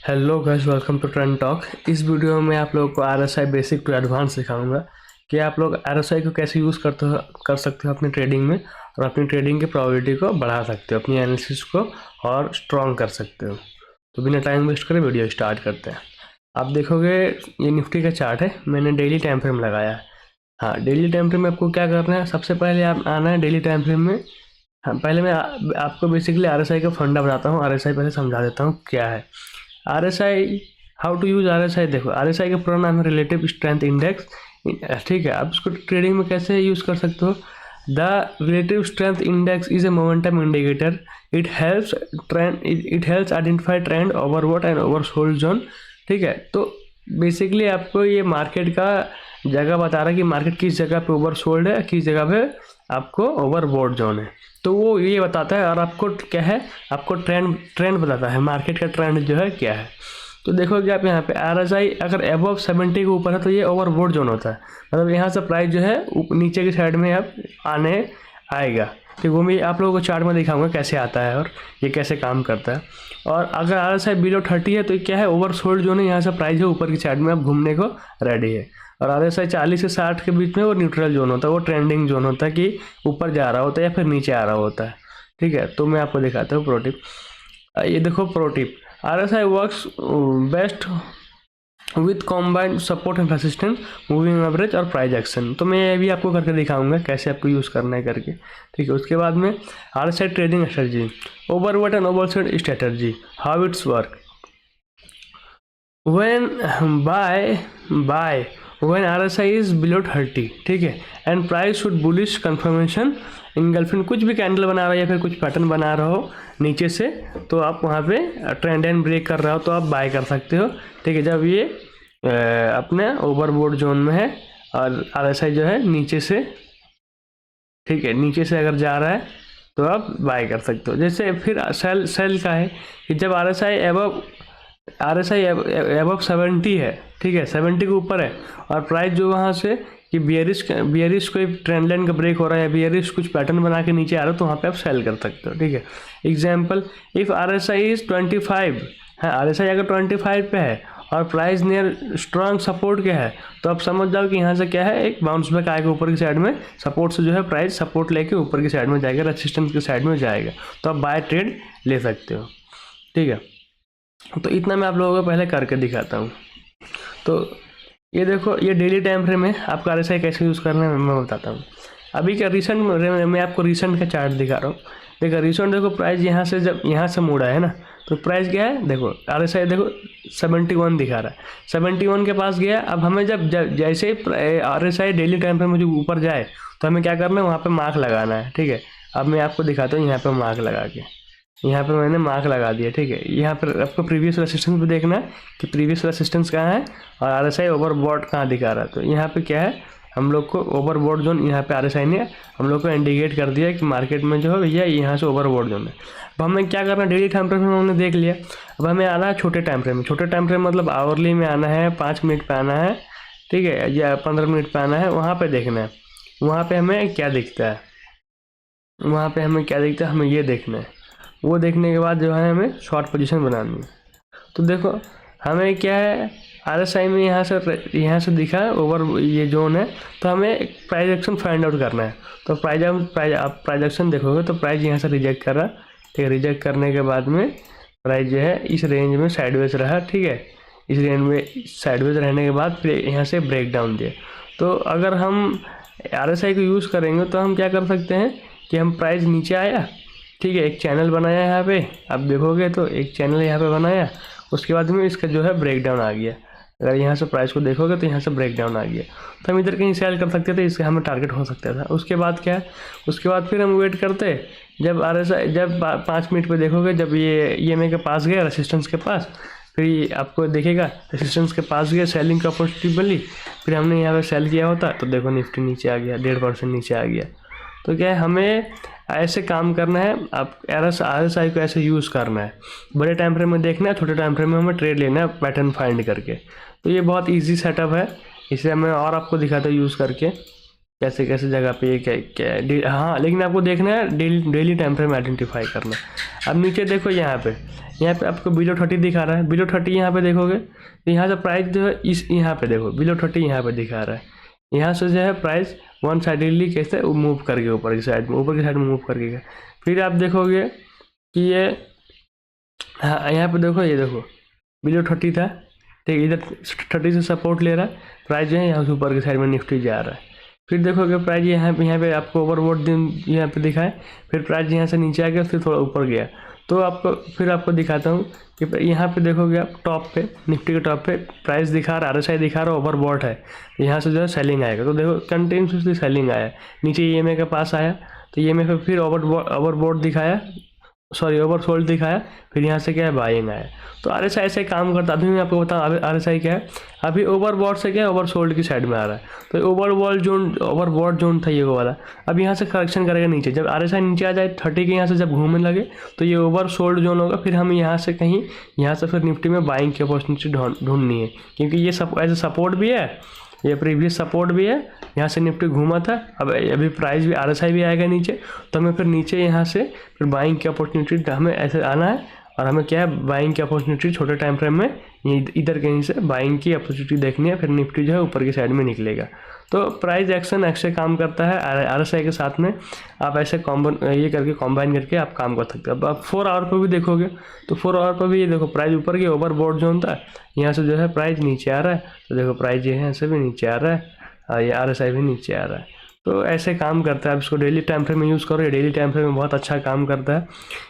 Hello guys, welcome to Trend Talk. इस video में आप लोगों को आरएसआई बेसिक टू एडवांस सिखाऊंगा कि आप लोग आरएसआई को कैसे यूज़ कर सकते हो अपनी ट्रेडिंग में और अपनी ट्रेडिंग की प्रोबेबिलिटी को बढ़ा सकते हो, अपनी एनालिसिस को और स्ट्रॉन्ग कर सकते हो। तो बिना टाइम वेस्ट करे वीडियो स्टार्ट करते हैं। आप देखोगे ये निफ्टी का चार्ट है, मैंने डेली टाइम फ्रेम लगाया है। हाँ, डेली टाइम फ्रेम में आपको क्या करना है, सबसे पहले आप आना है डेली टाइम फ्रेम में। हाँ, पहले मैं आपको बेसिकली आरएसआई का फंडा बताता हूँ। आरएसआई पहले समझा देता हूँ क्या है RSI, how to use RSI. देखो, आरएसआई का पूरा नाम है रिलेटिव स्ट्रेंथ इंडेक्स। ठीक है, आप इसको ट्रेडिंग में कैसे यूज कर सकते हो। The relative strength index is a momentum indicator. It helps identify trend, overbought and oversold zone. ठीक है, तो बेसिकली आपको ये मार्केट का जगह बता रहा है कि मार्केट किस जगह पे ओवरसोल्ड है, किस जगह पे आपको ओवरबॉट जोन है। तो वो ये बताता है और आपको क्या है, आपको ट्रेंड बताता है, मार्केट का ट्रेंड जो है क्या है। तो देखोगे आप यहाँ पे आरएसआई अगर अबव 70 के ऊपर है तो ये ओवरबॉट जोन होता है, मतलब यहाँ से प्राइस जो है नीचे की साइड में आप आने आएगा। तो वो मैं आप लोगों को चार्ट में दिखाऊंगा कैसे आता है और ये कैसे काम करता है। और अगर आरएसआई बिलो 30 है तो क्या है, ओवरसोल्ड जोन है, यहाँ से प्राइस है ऊपर की साइड में आप घूमने को रेडी है। और आरएसआई 40 से 60 के बीच में वो न्यूट्रल जोन होता है, वो ट्रेंडिंग जोन होता है कि ऊपर जा रहा होता है या फिर नीचे आ रहा होता है। ठीक है, तो मैं आपको दिखाता हूँ प्रो टिप। ये देखो pro tip, RSI works best with combined support and resistance, moving average और प्राइस एक्शन। तो मैं ये भी आपको करके दिखाऊंगा कैसे आपको यूज़ करना है करके। ठीक है, उसके बाद में RSI trading strategy, overbought and oversold strategy, how it's work. when buy when RSI is below 30, ठीक है, and price should bullish confirmation engulfing, कुछ भी कैंडल बना रहा है या फिर कुछ पैटर्न बना रहा हो नीचे से, तो आप वहाँ पे ट्रेंड एंड ब्रेक कर रहा हो तो आप बाय कर सकते हो। ठीक है, जब ये अपने ओवरबॉट जोन में है और RSI जो है नीचे से, ठीक है, नीचे से अगर जा रहा है तो आप बाय कर सकते हो। जैसे फिर सेल का है कि जब RSI एबव 70 है, ठीक है, 70 के ऊपर है और प्राइस जो वहाँ से कि बियरिश कोई ट्रेंड लाइन का ब्रेक हो रहा है या बियरिश कुछ पैटर्न बना के नीचे आ रहा है तो वहाँ पे आप सेल कर सकते हो। ठीक है, एग्जांपल, इफ़ RSI इज 25 है, RSI अगर 25 पे है और प्राइस नियर स्ट्रॉन्ग सपोर्ट के है तो आप समझ जाओ कि यहाँ से क्या है, एक बाउंस बैक आएगा ऊपर की साइड में, सपोर्ट से जो है प्राइस सपोर्ट लेके ऊपर की साइड में जाएगा, रेसिस्टेंस की साइड में जाएगा, तो आप बाय ट्रेड ले सकते हो। ठीक है, तो इतना मैं आप लोगों को पहले करके दिखाता हूँ। तो ये देखो, ये डेली टाइम फ्रेम है, आपको आरएसआई कैसे यूज़ करना है मैं बताता हूँ। अभी का रिसेंट मैं आपको रिसेंट का चार्ट दिखा रहा हूँ। देखो रिसेंट, देखो प्राइस यहाँ से जब यहाँ से मुड़ा है ना, तो प्राइस क्या है, देखो आरएसआई देखो 71 दिखा रहा है, 71 के पास गया। अब हमें जब जैसे आरएसआई डेली टाइम फ्रेम में जो ऊपर जाए तो हमें क्या करना है, वहाँ पर मार्क लगाना है। ठीक है, अब मैं आपको दिखाता हूँ, यहाँ पर मार्क लगा के, यहाँ पे मैंने मार्क लगा दिया। ठीक है, यहाँ पर आपको प्रीवियस रेसिस्टेंस भी देखना है कि प्रीवियस रेसिस्टेंस कहाँ है और आरएसआई ओवरबॉट कहाँ दिखा रहा है। तो यहाँ पे क्या है, हम लोग को ओवरबॉट जोन, यहाँ पे आरएसआई ने हम लोग को इंडिकेट कर दिया कि मार्केट में जो है भैया यहाँ से ओवरबॉट जोन है। अब हमें क्या करना है, डेली टाइम फ्रेम में हमने देख लिया, अब हमें आना है छोटे टाइम फ्रेम में। छोटे टाइम फ्रेम मतलब आवरली में आना है, 5 मिनट पे आना है, ठीक है, या 15 मिनट पे आना है। वहाँ पर देखना है, वहाँ पर हमें क्या दिखता है, वहाँ पर हमें क्या दिखता है, हमें ये देखना है। वो देखने के बाद जो है हमें शॉर्ट पोजीशन बनानी है। तो देखो हमें क्या है, आरएसआई में यहाँ से दिखा है ओवर ये जोन है, तो हमें प्राइस एक्शन फाइंड आउट करना है। तो आप प्राइस एक्शन देखोगे तो प्राइस यहाँ से रिजेक्ट कर रहा है। ठीक है, रिजेक्ट करने के बाद में प्राइस जो है इस रेंज में साइडवेज रहा। ठीक है, इस रेंज में साइडवेज रहने के बाद फिर यहाँ से ब्रेक डाउन दिए। तो अगर हम आरएसआई को यूज़ करेंगे तो हम क्या कर सकते हैं कि हम प्राइस नीचे आया, ठीक है, एक चैनल बनाया यहाँ पे, आप देखोगे तो एक चैनल यहाँ पे बनाया, उसके बाद में इसका जो है ब्रेक डाउन आ गया। अगर यहाँ से प्राइस को देखोगे तो यहाँ से ब्रेक डाउन आ गया, तो हम इधर कहीं सेल कर सकते थे, इससे हमें टारगेट हो सकता था। उसके बाद क्या है, उसके बाद फिर हम वेट करते, जब आरएसआई जब 5 मिनट पे देखोगे, जब ये ईएमए के पास गया, रेसिस्टेंस के पास, फिर आपको देखेगा रेसिस्टेंस के पास गया, सेलिंग का अपॉर्चुनिटी मिली, फिर हमने यहाँ पर सेल किया होता तो देखो निफ्टी नीचे आ गया, 1.5% नीचे आ गया। तो क्या है, हमें ऐसे काम करना है, आप आरएसआई को ऐसे यूज़ करना है। बड़े टाइम फ्रेम में देखना है, छोटे टाइम फ्रेम में हमें ट्रेड लेना है पैटर्न फाइंड करके। तो ये बहुत इजी सेटअप है, इसे मैं और आपको दिखाता हूँ यूज़ करके। कैसे कैसे जगह पे ये क्या क्या हाँ, लेकिन आपको देखना है डेली टाइम फ्रेम आइडेंटिफाई करना। अब नीचे देखो यहाँ पे आपको बिलो 30 दिखा रहा है। बिलो 30 यहाँ पे देखोगे तो यहाँ से प्राइस जो है इस यहाँ पे देखो बिलो 30 यहाँ पे दिखा रहा है। यहाँ से जो है प्राइस वन साइडेडली कैसे मूव करके ऊपर की साइड में मूव करके गया। फिर आप देखोगे कि ये हाँ, यहाँ पे देखो, ये देखो बिलो 30 था, ठीक, इधर 30 से सपोर्ट ले रहा है, प्राइस जो है यहाँ से ऊपर की साइड में निफ्टी जा रहा है। फिर देखोगे प्राइस यहाँ पे आपको ओवरबॉट दिन यहाँ पे दिखाए, फिर प्राइस यहाँ से नीचे आ गया, फिर थोड़ा ऊपर गया। तो आपको दिखाता हूँ कि यहाँ पे देखोगे आप टॉप पे, निफ्टी के टॉप पे प्राइस दिखा रहा है, RSI दिखा रहा है, ओवरबॉट है, यहाँ से जो है सेलिंग आएगा। तो देखो कंटिन्यूसली सेलिंग आया, नीचे EMA के पास आया तो EMA पे फिर ओवरबॉट दिखाया, सॉरी ओवरसोल्ड दिखाया, फिर यहाँ से क्या है बाइंग आया। तो RSI ऐसे काम करता है। अभी मैं आपको बताऊँ RSI क्या है, अभी ओवरबॉट से क्या है ओवरसोल्ड की साइड में आ रहा है। तो ओवरबॉट जोन था ये वाला, अब यहाँ से करेक्शन करेगा नीचे। जब RSI नीचे आ जाए 30 के यहाँ से जब घूमने लगे तो ये ओवरसोल्ड जोन होगा। फिर हमें यहाँ से फिर निफ्टी में बाइंग की अपॉर्चुनिटी ढूंढनी है, क्योंकि ये एज ए सपोर्ट भी है, ये प्रीवियस सपोर्ट भी है, यहाँ से निफ्टी घूमा था। अब अभी प्राइस भी RSI भी आएगा नीचे, तो हमें फिर नीचे यहाँ से फिर बाइंग की अपॉर्चुनिटी हमें ऐसे आना है। और हमें क्या है बाइंग की अपॉर्चुनिटी छोटे टाइम फ्रेम में इधर कहीं से बाइंग की अपॉर्चुनिटी देखनी है, फिर निफ्टी जो है ऊपर की साइड में निकलेगा। तो प्राइस एक्शन ऐसे काम करता है RSI के साथ में। आप ऐसे कॉम्बाइन करके आप काम कर सकते हो। अब आप 4 आवर पर भी देखोगे तो 4 आवर पर भी ये देखो प्राइस ऊपर की ओवरबॉट जोन था, यहाँ से जो है प्राइस नीचे आ रहा है। तो देखो प्राइस ये है ऐसे भी नीचे आ रहा है, ये RSI भी नीचे आ रहा है। तो ऐसे काम करता है। आप इसको डेली टाइम फ्रेम में यूज़ करो, ये डेली टाइम फ्रेम में बहुत अच्छा काम करता है।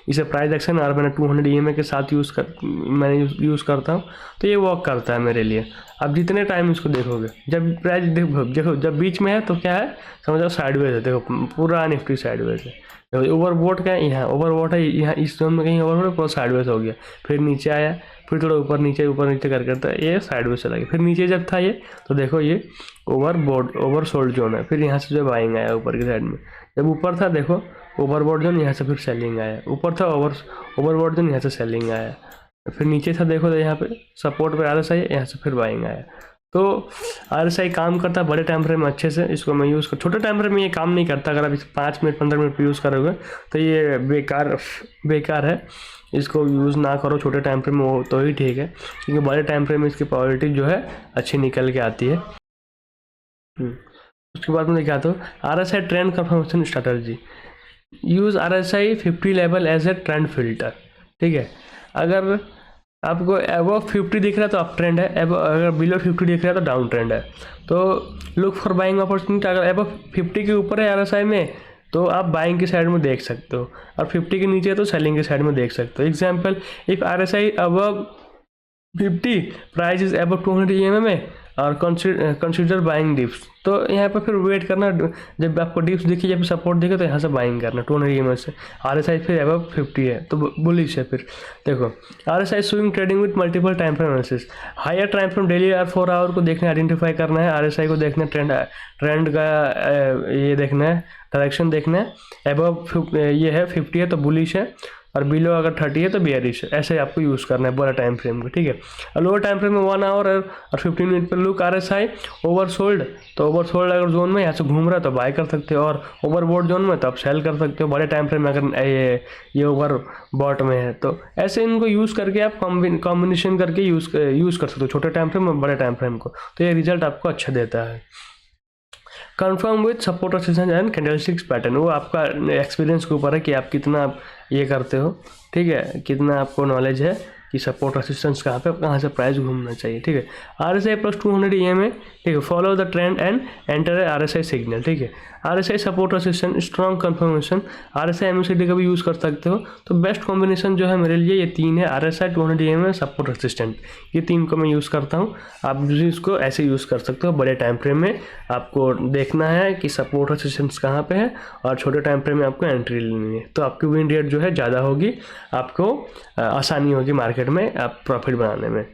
इसे प्राइस एक्शन और मैंने 200 EMA के साथ यूज़ करता हूँ, तो ये वर्क करता है मेरे लिए। आप जितने टाइम इसको देखोगे, जब प्राइस देखो जब बीच में है तो क्या है समझ लो साइडवेज है, देखो पूरा निफ्टी साइडवेज है। ओवरबॉट का यहाँ ओवरबॉट है, यहाँ इस जोन में कहीं ओवरबॉट पूरा साइडवेज हो गया, फिर नीचे आया, फिर थोड़ा ऊपर नीचे करता है, ये साइडवेज चला गया। फिर नीचे जब था ये तो देखो ये ओवरसोल्ड जोन है, फिर यहाँ से जो बाइंग आया ऊपर की साइड में। जब ऊपर था देखो ओवरबॉट जोन, यहाँ से फिर सेलिंग आया, ऊपर था ओवरबॉट जोन, यहाँ से सेलिंग आया। फिर नीचे था देखो तो यहाँ पे सपोर्ट पे RSI है, यहाँ से फिर बाइंग आया। तो RSI काम करता है बड़े टाइम फ्रेम में अच्छे से। इसको मैं यूज़ कर, छोटे टाइम फ्रेम में ये काम नहीं करता। अगर आप इस 5 मिनट 15 मिनट पर यूज़ करोगे तो ये बेकार है, इसको यूज़ ना करो छोटे टाइम फ्रेम में, वो तो ही ठीक है, क्योंकि बड़े टाइम फ्रेम में इसकी प्रोबेबिलिटी जो है अच्छी निकल के आती है। उसके बाद में दिखाता हूँ RSI trend confirmation strategy. Use RSI 50 level as a trend filter, ठीक है। अगर आपको अबव 50 दिख रहा है तो अप ट्रेंड है, अगर बिलो 50 दिख रहा है तो डाउन ट्रेंड है। तो लुक फॉर बाइंग अपॉर्चुनिटी। अगर अबव 50 के ऊपर है RSI में तो आप बाइंग की साइड में देख सकते हो, और 50 के नीचे है तो सेलिंग की साइड में देख सकते हो। Example, if RSI above 50 price is above 200 EMA में और कंसीडर बाइंग डिप्स, तो यहाँ पर फिर वेट करना, जब आपको डिप्स दिखे, जब सपोर्ट दिखे तो यहाँ से बाइंग करना 200 EMA से। RSI फिर अबव 50 है तो बुलिश है। फिर देखो RSI swing trading with multiple time frame analysis. Higher time frame daily और 4 आवर को देखना, आइडेंटिफाई करना है, RSI को देखना, ट्रेंड का ये देखना है, डायरेक्शन देखना है। अबव ये है 50 है तो बुलिश है, और बिलो अगर 30 है तो बेयरिश है। ऐसे आपको यूज़ करना है बड़ा टाइम फ्रेम को, ठीक है। और लोअर टाइम फ्रेम में 1 आवर और 15 मिनट पर लुक RSI ओवरसोल्ड, तो ओवरसोल्ड अगर जोन में यहाँ से घूम रहा है तो बाय कर सकते हो, और ओवरबॉट जोन में तो आप सेल कर सकते हो। बड़े टाइम फ्रेम में अगर ये ओवरबॉट में है तो ऐसे इनको यूज़ करके आप कॉम्बिनेशन करके यूज़ कर सकते हो, छोटे टाइम फ्रेम और बड़े टाइम फ्रेम को। तो ये रिजल्ट आपको अच्छा देता है। Confirm with support resistance and candlesticks pattern, वो आपका एक्सपीरियंस के ऊपर है कि आप कितना ये करते हो, ठीक है, कितना आपको नॉलेज है कि सपोर्ट रेजिस्टेंस कहाँ पे, कहाँ से प्राइस घूमना चाहिए, ठीक है। RSI प्लस 200 EMA, ठीक है। Follow the trend and enter RSI signal, ठीक है। RSI support resistance, strong confirmation, RSI MACD का भी यूज़ कर सकते हो। तो बेस्ट कॉम्बिनेशन जो है मेरे लिए ये 3 है, RSI 200 EMA सपोर्ट रेजिस्टेंट, ये 3 को मैं यूज़ करता हूँ। आप भी इसको ऐसे यूज़ कर सकते हो। बड़े टाइम फ्रेम में आपको देखना है कि सपोर्ट रेजिस्टेंस कहाँ पे है, और छोटे टाइम फ्रेम में आपको एंट्री लेनी है, तो आपकी विन रेट जो है ज़्यादा होगी, आपको आसानी होगी मार्केट में आप प्रॉफिट बनाने में।